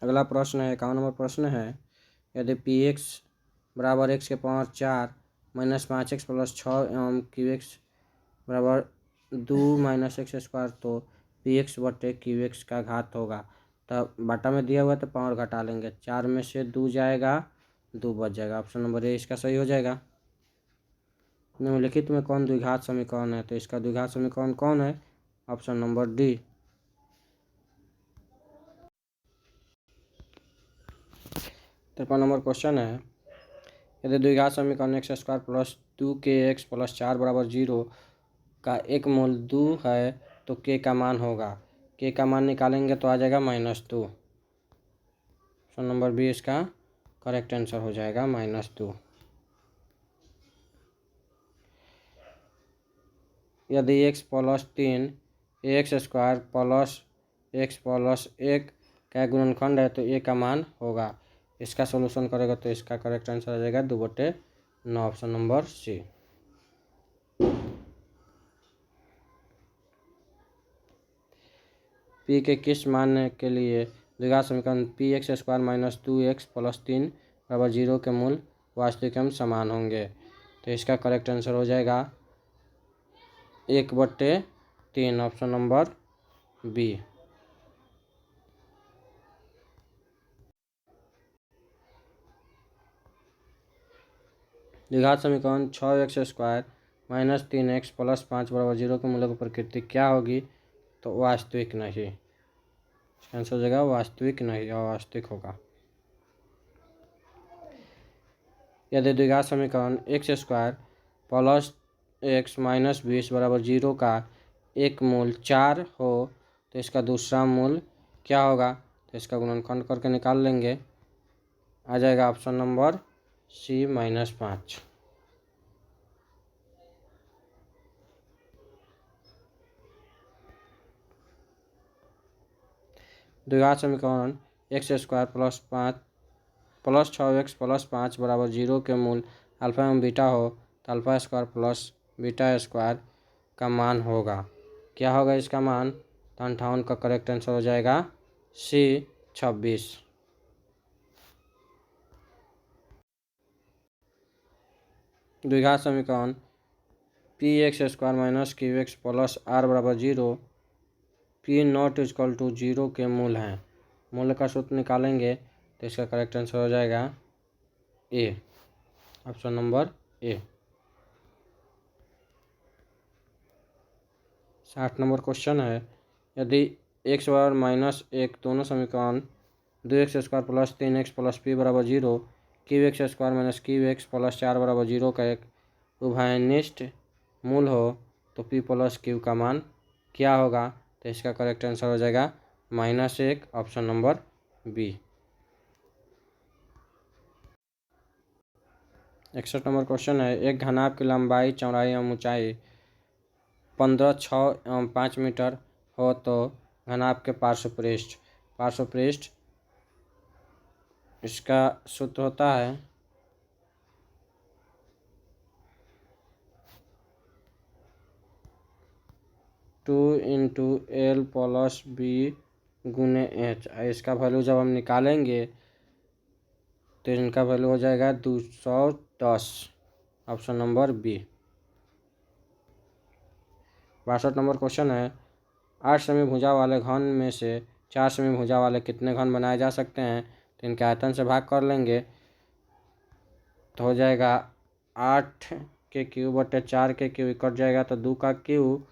अगला प्रश्न है 51 नंबर प्रश्न है, यदि पी एक्स बराबर एक्स के पावर 4 माइनस 5x प्लस 6 एवं क्यू एक्स बराबर 2 माइनस एक्स स्क्वायर तो पी एक्स बटे क्यू एक्स का घात होगा। तब बटा में दिया हुआ है तो पावर घटा लेंगे, 4 में से 2 जाएगा, 2 बच जाएगा। ऑप्शन नंबर ए इसका सही हो जाएगा। निम्नलिखित में कौन द्विघात समीकरण है, तो इसका द्विघात समीकरण कौन है? Option number D. 53 number question है, यदि द्विघात समीकरण x square plus 2kx plus 4 बराबर 0 का एक मूल 2 है तो k का मान होगा। k का मान निकालेंगे तो आ जाएगा -2। ऑप्शन नंबर बी इसका करेक्ट आंसर हो जाएगा -2। यदि x plus 3 x square plus x plus 1 का गुणनखंड है तो a का मान होगा। इसका सॉल्यूशन करेगा तो इसका करेक्ट आंसर आ जाएगा 2/9। ऑप्शन नंबर सी। पी के किस मान के लिए द्विघात समीकरण P X square minus 2x plus 3 बराबर 0 के मूल वास्तविक एवं समान होंगे? तो इसका करेक्ट आंसर हो जाएगा 1/3। Option number B. द्विघात समीकरण 6x square minus 3x plus 5 बराबर 0 के मूल्य की प्रकृति क्या होगी? तो वास्तविक नहीं। इसका आंसर हो जाएगा वास्तविक नहीं, अवास्तविक होगा। यदि द्विघात समीकरण x square plus x minus 20 बराबर 0 का एक मूल 4 हो तो इसका दूसरा मूल क्या होगा? तो इसका गुणनखंड करके निकाल लेंगे, आ जाएगा ऑप्शन नंबर सी -5। द्विघात समीकरण x square plus 6x plus 5 बराबर 0 के मूल अल्फा एवं बीटा हो तो alpha square plus beta square का मान होगा। क्या होगा इसका मान? तो 58 का करेक्ट आंसर हो जाएगा सी 26। द्विघात समीकरण P X square minus Q X plus R बराबर 0 पी नॉट इजकल टू 0 के मूल हैं। मूल का सूत्र निकालेंगे तो इसका करेक्ट आंसर हो जाएगा A. Option number A. 60 number question है, यदि एक्स बराबर -1 दोनों समीकरण 2x square plus 3x plus p बराबर 0 Q x square minus Q X plus 4 बराबर 0 का एक उभयनिष्ठ मूल हो तो p प्लस क्यू का मान क्या होगा? तो इसका करेक्ट आंसर हो जाएगा -1। Option number B. 61 number question है, एक घनाभ की लंबाई चौड़ाई एवं ऊंचाई 15, 6 एवं 5 मीटर हो तो घनाभ के पार्श्व पृष्ठ इसका सूत्र होता है 2 × L प्लस बी गुने एच। इसका वैल्यू जब हम निकालेंगे तो इनका वैल्यू हो जाएगा 210। Option number B. 62 number question है, 8 समभुजा वाले घन में से 4 समभुजा वाले कितने घन बनाए जा सकते हैं? तो इनके आयतन से भाग कर लेंगे तो हो जाएगा 8 के क्यूब बटे 4 के क्यूब कट जाएगा तो 2 का क्यूब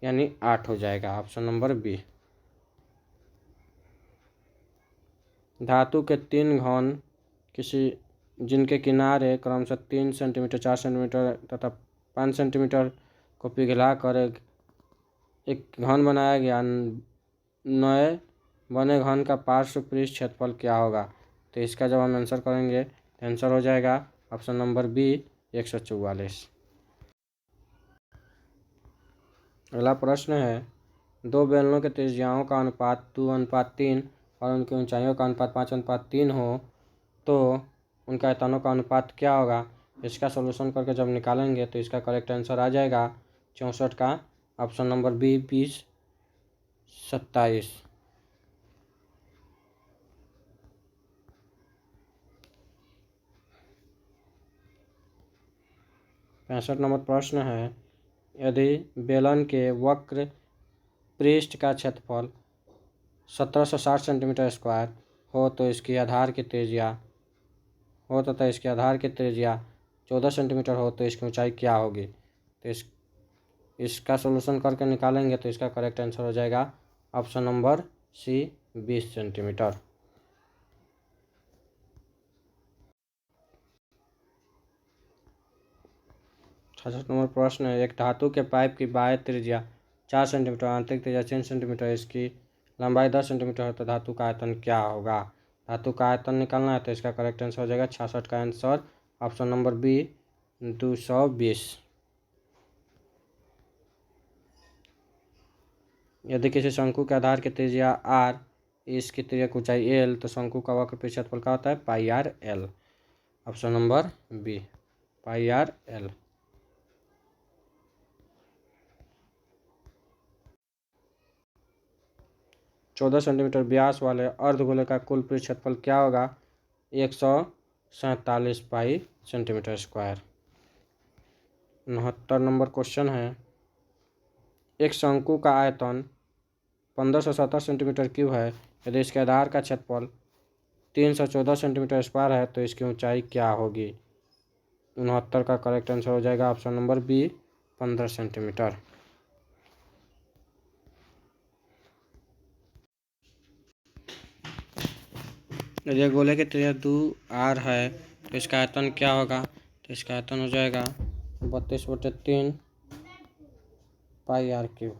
यानी 8 हो जाएगा। Option number B. धातु के 3 घन किसी जिनके किनारे क्रमशः 3 सेंटीमीटर, 4 सेंटीमीटर तथा 5 सेंटीमीटर को पिघलाकर एक घन बनाया गया। नए बने घन का पार्श्व पृष्ठ क्षेत्रफल क्या होगा? तो इसका जब हम आंसर करेंगे तो आंसर हो जाएगा ऑप्शन नंबर बी 144। अगला प्रश्न है, दो बेलनों के त्रिज्याओं का अनुपात 2:3 और उनकी ऊंचाइयों का अनुपात 5:3 हो तो उनका आयतनों का अनुपात क्या होगा? इसका सॉल्यूशन करके जब निकालेंगे तो इसका करेक्ट आंसर आ जाएगा 64 का। Option number B 20, 27। 65 नंबर प्रश्न है, यदि बेलन के वक्र पृष्ठ का क्षेत्रफल 1760 सेंटीमीटर स्क्वायर हो तो इसकी आधार की त्रिज्या हो तथा इसके आधार की त्रिज्या 14 सेंटीमीटर हो तो इसकी ऊंचाई क्या होगी। तो इसका सॉल्यूशन करके निकालेंगे तो इसका करेक्ट आंसर हो जाएगा ऑप्शन नंबर सी 20 सेंटीमीटर। छठ नंबर प्रश्न है, एक धातु के पाइप की बाह्य त्रिज्या 4 सेंटीमीटर, आंतरिक त्रिज्या 3 सेंटीमीटर, इसकी लंबाई 10 सेंटीमीटर है तो धातु का आयतन क्या होगा। धातु का आयतन निकालना है तो इसका करेक्ट आंसर हो जाएगा 66 का आंसर ऑप्शन नंबर बी 220। यदि किसी शंकु के आधार की त्रिज्या r, इसकी त्रिज्या की ऊंचाई l, तो शंकु का वक्र पृष्ठ क्षेत्रफल क्या होता है pi r l. Option number B pi r l. चौदह सेंटीमीटर व्यास वाले अर्धगोले का कुल पृष्ठ क्षेत्रफल क्या होगा 147 pi centimetre square. 69 number question है, एक शंकु का आयतन 1570 सेंटीमीटर क्यूब है, यदि इसके आधार का क्षेत्रफल 314 सेंटीमीटर स्क्वायर है तो इसकी ऊंचाई क्या होगी। 69 का करेक्ट आंसर हो जाएगा ऑप्शन नंबर बी 15 सेंटीमीटर। यदि गोले की त्रिज्या 2r है तो इसका आयतन क्या होगा। तो इसका आयतन हो जाएगा 32/3 पाई आर क्यूब।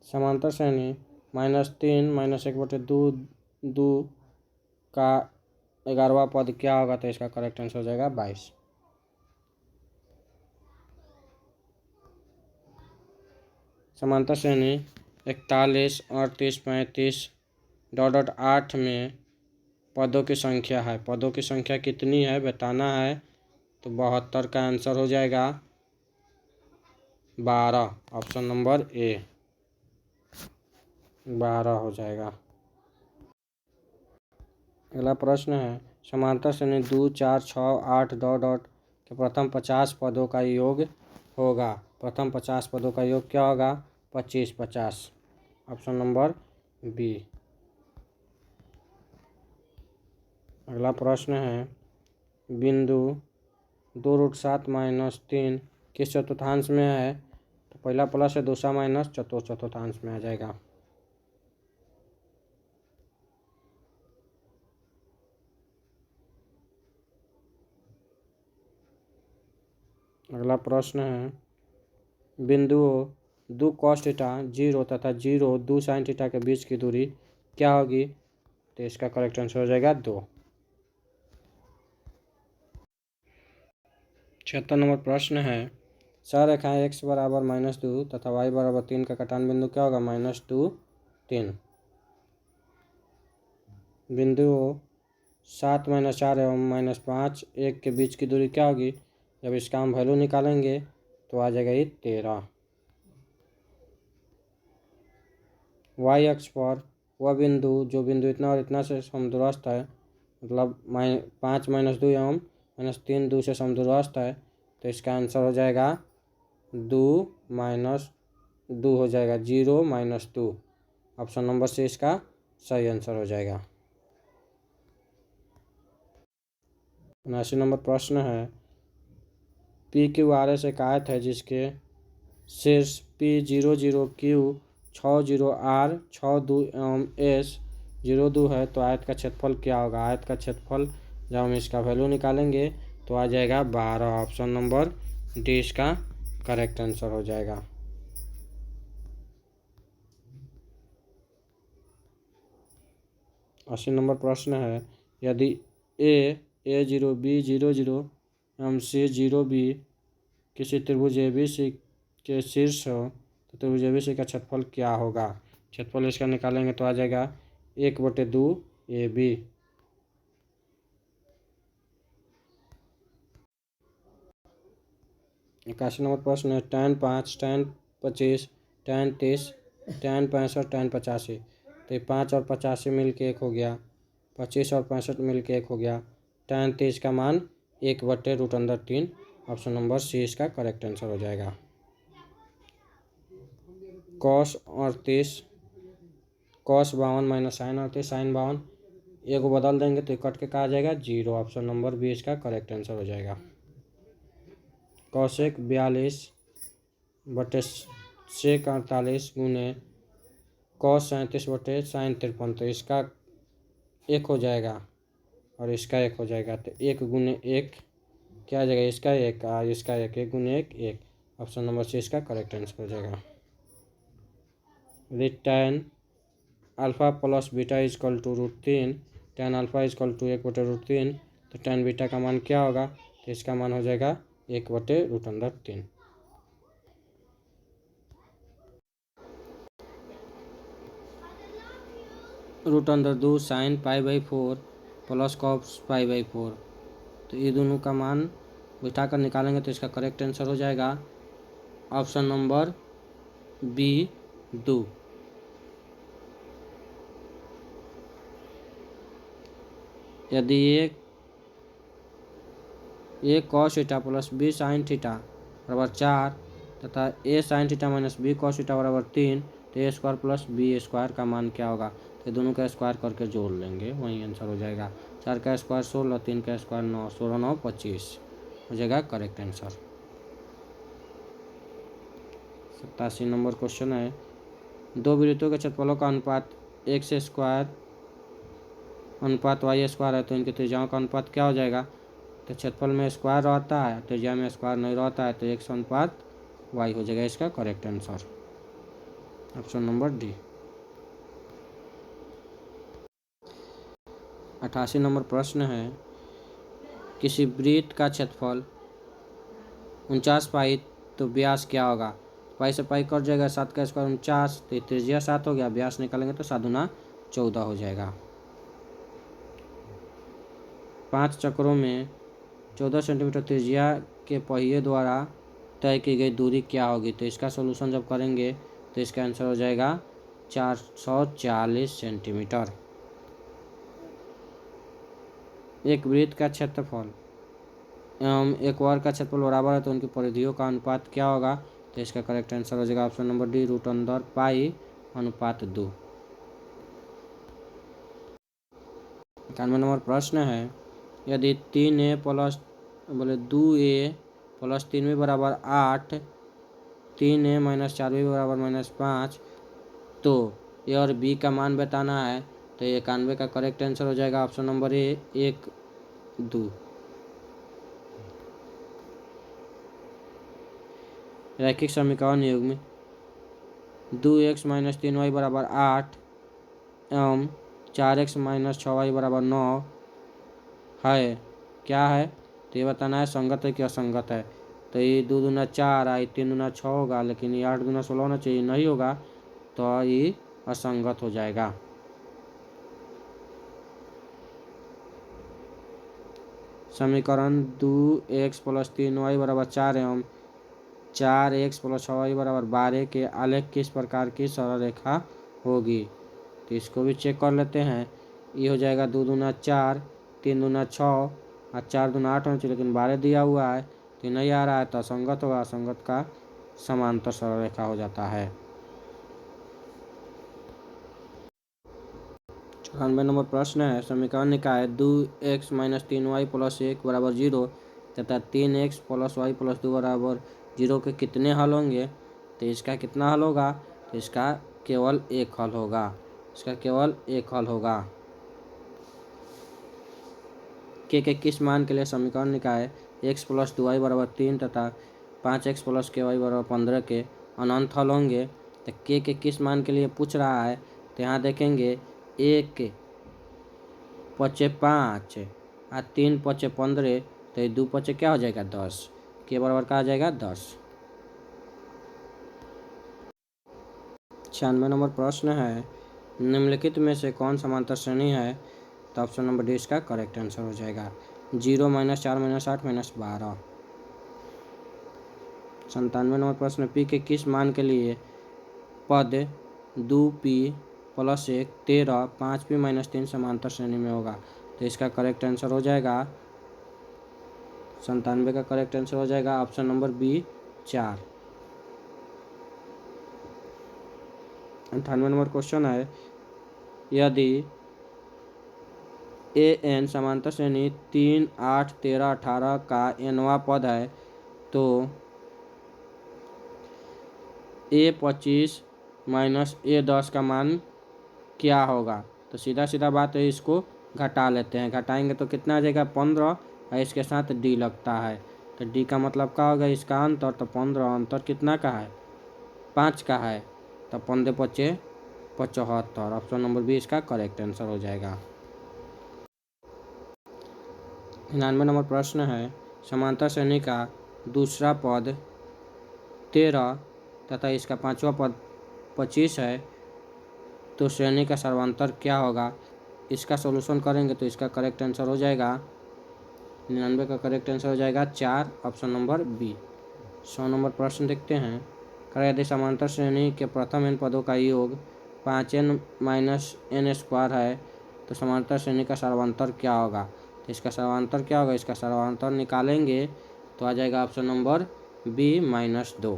समांतर श्रेणी -3 -1/2 का 11वां पद क्या होगा। तो इसका करेक्ट आंसर हो जाएगा 22। समांतर श्रेणी 41, 38, 35 .8 में पदों की संख्या है। पदों की संख्या कितनी है बताना है। तो 72 का आंसर हो जाएगा 12। ऑप्शन नंबर ए 12 हो जाएगा। अगला प्रश्न है, समांतर श्रेणी 2, 4, 6, 8 के प्रथम 50 पदों का योग होगा। प्रथम 50 पदों का योग क्या होगा 25 50। Option number B. अगला प्रश्न है, बिंदु 2√7 - 3 किस चतुर्थांश में है। तो पहला प्लस है, दूसरा माइनस, चतुर्थांश में आ जाएगा। अगला प्रश्न है, बिंदुओं 2 cos थीटा 0 तथा 0 2 sin थीटा के बीच की दूरी क्या होगी। तो इसका करेक्ट आंसर हो जाएगा 2। 76 नंबर प्रश्न है, सररेखाएं x बराबर -2 तथा y बराबर 3 का कटान बिंदु क्या होगा -2 3। बिंदुओं 7 - 4 एवं -5 1 के बीच की दूरी क्या होगी। जब इसका हम वैल्यू निकालेंगे तो आ जाएगा ये 13। y अक्ष पर वह बिंदु जो बिंदु इतना और इतना से समदूरस्थ है, मतलब 5 - 2 एवं -3 2 से समदूरस्थ है। तो इसका आंसर हो जाएगा 2 - 2 हो जाएगा 0 - 2। ऑप्शन नंबर सी इसका सही आंसर हो जाएगा। 79 नंबर प्रश्न है, PQRS एक आयत है जिसके शीर्ष P00Q 60R 62 एवं S 02 है तो आयत का क्षेत्रफल क्या होगा। आयत का क्षेत्रफल जब हम इसका वैल्यू निकालेंगे तो आ जाएगा 12। ऑप्शन नंबर डी इसका करेक्ट आंसर हो जाएगा। 80 नंबर प्रश्न है, यदि A0 B00 एवं C0B किसी त्रिभुज ABC के शीर्ष हो तो त्रिभुज ABC का क्षेत्रफल क्या होगा। क्षेत्रफल इसका निकालेंगे तो आ जाएगा 1/2 AB। 81 नंबर प्रश्न है, tan 5 tan 25 tan 30 tan 65 tan 85। तो ये 5 और 85 मिल के 1 हो गया 25 और 65 मिलके 1 हो गया। tan 30 का मान 1/√3। ऑप्शन नंबर सी इसका करेक्ट आंसर हो जाएगा। cos 38 cos 52 minus sine 38 sine 52 एगो बदल देंगे तो कट के कहा आ जाएगा 0। ऑप्शन नंबर बी इसका करेक्ट आंसर हो जाएगा। cosec 42/sec 48 गुने cos 37/sin 53, तो इसका 1 हो जाएगा और इसका 1 हो जाएगा। तो 1 गुने 1 क्या आ जाएगा, इसका 1 इसका 1, 1 गुने 1 1। ऑप्शन नंबर सी इसका करेक्ट आंसर हो जाएगा। tan alpha plus beta is equal to √3, tan alpha is equal to 1/√3, तो tan बीटा का मान क्या होगा, तो इसका मान हो जाएगा 1/√3। √2 sin π/4 प्लस cos π/4, तो ये दोनों का मान बिठा कर निकालेंगे तो इसका करेक्ट आंसर हो जाएगा ऑप्शन नंबर बी 2। यदि A cos theta plus B sine theta बराबर 4 तथा A sine theta minus B cos theta बराबर 3, तो A square plus B square का मान क्या होगा, तो दोनों का स्क्वायर करके जोड़ लेंगे, वही आंसर हो जाएगा। 4 का स्क्वायर 16, 3 का स्क्वायर 9, 16 9 25 हो जाएगा करेक्ट आंसर। 87 नंबर क्वेश्चन है, दो वृत्तों के क्षेत्रफलों का अनुपात x स्क्वायर अनुपात y स्क्वायर है, तो इनकी त्रिज्याओं का अनुपात क्या हो जाएगा, तो क्षेत्रफल में स्क्वायर रहता है, त्रिज्या में स्क्वायर नहीं रहता है, तो x अनुपात y हो जाएगा इसका correct answer. Option number D. 88 number प्रश्न है, किसी वृत्त का क्षेत्रफल 49 पाई, तो व्यास क्या होगा। पाई से पाई कट जाएगा, 7 का स्क्वायर 49, तो त्रिज्या 7 हो गया, व्यास निकालेंगे तो 7 दूना 14 हो जाएगा। 5 चक्रों में 14 सेंटीमीटर त्रिज्या के पहिए द्वारा तय की गई दूरी क्या होगी, तो इसका सॉल्यूशन जब करेंगे तो इसका आंसर हो जाएगा 440 सेंटीमीटर। एक वृत्त का क्षेत्रफल एवं एक वर्ग का क्षेत्रफल बराबर है, तो उनकी परिधियों का अनुपात क्या होगा, तो इसका करेक्ट आंसर हो जाएगा ऑप्शन नंबर डी √पाई/2। 91 नंबर प्रश्न है, यदि 2a प्लस 3b बराबर 8, 3a माइनस 4b बराबर -5, तो ए और बी का मान बताना है, तो 91 का करेक्ट आंसर हो जाएगा ऑप्शन नंबर ए 1 2। रैखिक समीकरण युग्म 2x माइनस 3y बराबर 8 एवं 4x माइनस 6y बराबर 9 है, क्या है, तो ये बताना है संगत है कि असंगत है। तो ये 2 दूना 4 आई, 3 दूना 6 होगा, लेकिन ये 8 दूना 16 होना चाहिए, नहीं होगा, तो ये असंगत हो जाएगा। 2x प्लस 3y बराबर 4 एवं 4x प्लस 6y बराबर 12 के आलेख किस प्रकार की सरल रेखा होगी, तो इसको भी चेक कर लेते हैं। ये हो जाएगा 2 दूना 4, 3 दूना 6 और 4 दूना 8 होना चाहिए, लेकिन 12 दिया हुआ है तो नहीं आ रहा है, तो असंगत होगा, असंगत का समांतर सरल रेखा हो जाता है। 94 नंबर प्रश्न है, समीकरण निकाय 2x माइनस 3y प्लस 1 बराबर 0 तथा 3x प्लस y प्लस 2 बराबर 0 के कितने हल होंगे, तो इसका कितना हल होगा, तो इसका केवल एक हल होगा, इसका केवल एक हल होगा। के किस मान के लिए समीकरण निकाय x प्लस 2y बराबर 3 तथा 5x प्लस ky बराबर 15 के अनंत हल होंगे, तो के किस मान के लिए पूछ रहा है, तो यहाँ देखेंगे 1 पचे 5 और 3 पचे 15, तो ये 2 पचे क्या हो जाएगा 10, के बराबर का आ जाएगा 10। 96 नंबर प्रश्न है, निम्नलिखित में से कौन समांतर श्रेणी है, तो ऑप्शन नंबर डी इसका करेक्ट आंसर हो जाएगा 0 माइनस 4 माइनस 8 माइनस 12। 97 नंबर प्रश्न, पी के किस मान के लिए पद 2p प्लस 1 13 5p माइनस 3 समांतर श्रेणी में होगा। तो इसका करेक्ट आंसर हो जाएगा 97 का करेक्ट आंसर हो जाएगा option number B 4। 98 number question है, यदि an समांतर श्रेणी 3 8 13 18 का nवां पद है तो a25 माइनस a10 का मान क्या होगा। तो सीधा सीधा बात है, इसको घटा लेते हैं। घटाएंगे तो कितना आ जाएगा 15 और इसके साथ d लगता है। तो d का मतलब क्या होगा, इसका अंतर। तो 15 अंतर कितना का है 5 का है। तो 15 पचे 75। ऑप्शन नंबर बी इसका करेक्ट आंसर हो जाएगा। 99 नंबर प्रश्न है, समांतर श्रेणी का दूसरा पद 13 तथा इसका पांचवा पद 25 है तो श्रेणी का सर्वांतर क्या होगा। इसका सॉल्यूशन करेंगे तो इसका करेक्ट आंसर हो जाएगा 99 का करेक्ट आंसर हो जाएगा 4, ऑप्शन नंबर बी। 100 नंबर प्रश्न देखते हैं, यदि समांतर श्रेणी के प्रथम n पदों का योग 5n माइनस n स्क्वायर है तो समांतर श्रेणी का सर्वांतर क्या होगा। तो इसका सर्वांतर क्या होगा, इसका सर्वांतर निकालेंगे तो आ जाएगा ऑप्शन नंबर बी -2।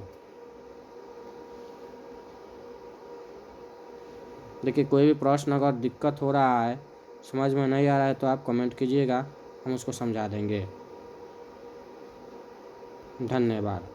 देखिए कोई भी प्रश्न अगर दिक्कत हो रहा है, समझ में नहीं आ रहा है तो आप कमेंट कीजिएगा, हम उसको समझा देंगे। धन्यवाद।